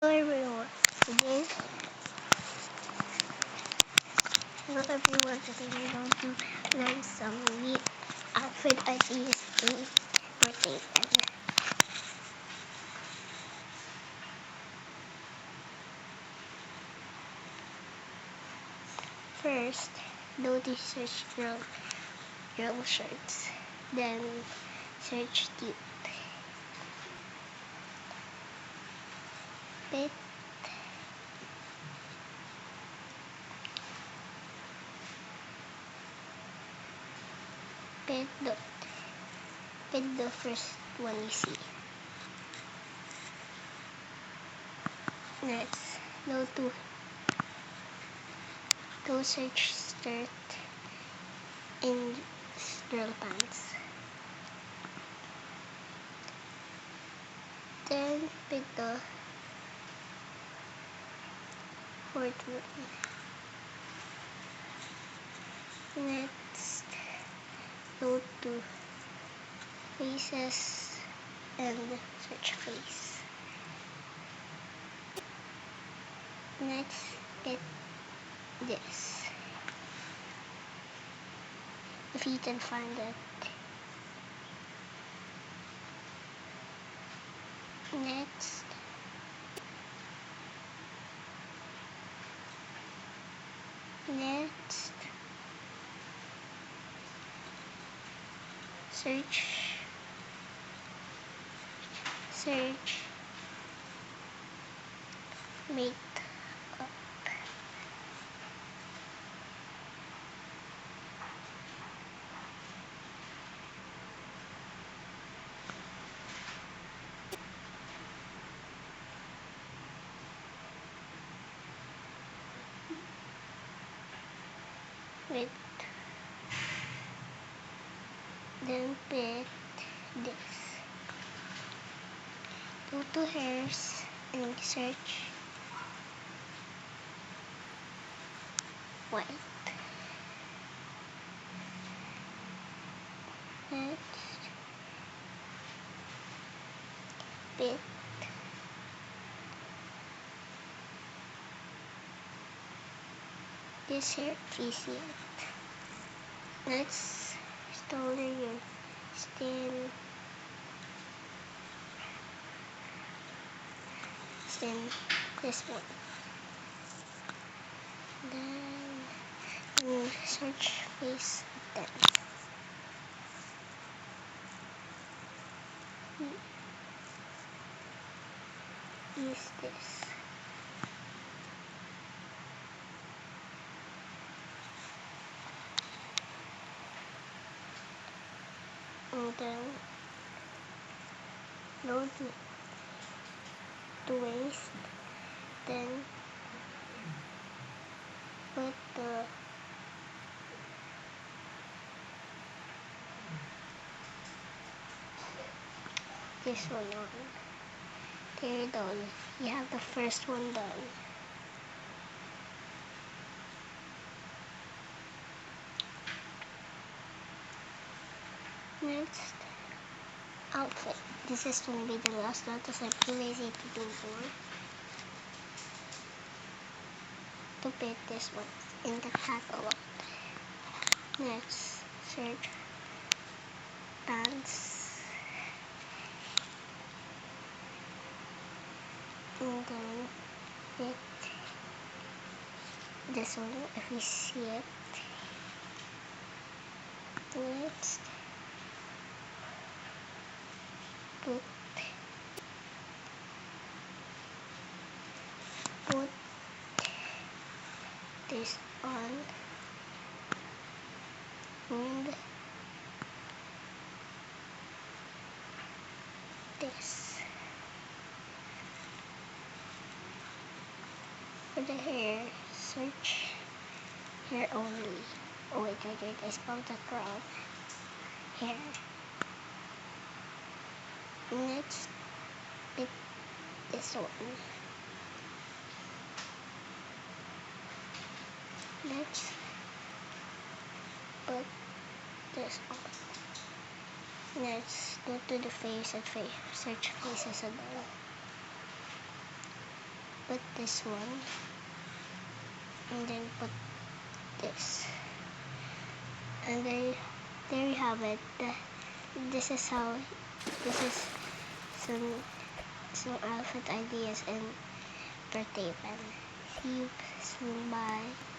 Hello everyone. Today, hello everyone. Today we're going to learn some neat outfit ideas in birthday present. First, notice search girl shirts. Then search dude. Pit Pick the first one you see. Next, go search skirt in girl pants. Then pick the fourth one. Next, go to faces and search face. Next, get this. If you can find it. Next, search make up. Wait. Then pick this. Go to hairs and search white. Next, pick this hair piece yet. Next, stone your stem this one. Then search face then. Use this. And then load the waist. Then put this one on. There you go. You have the first one done. Next, outfit. This is going to be the last one because I'm too lazy to do more. To pick this one in the catalog. Next, search pants. And then pick this one if you see it. Next, put this on and this. For the hair, search hair only. Oh wait, I spelled that wrong. Hair. Next, pick this one. Next, put this on. Next, go to the face and search faces again. put this one, and then put this, and there you have it. This is some outfit ideas and birthday pen. See you soon. Bye.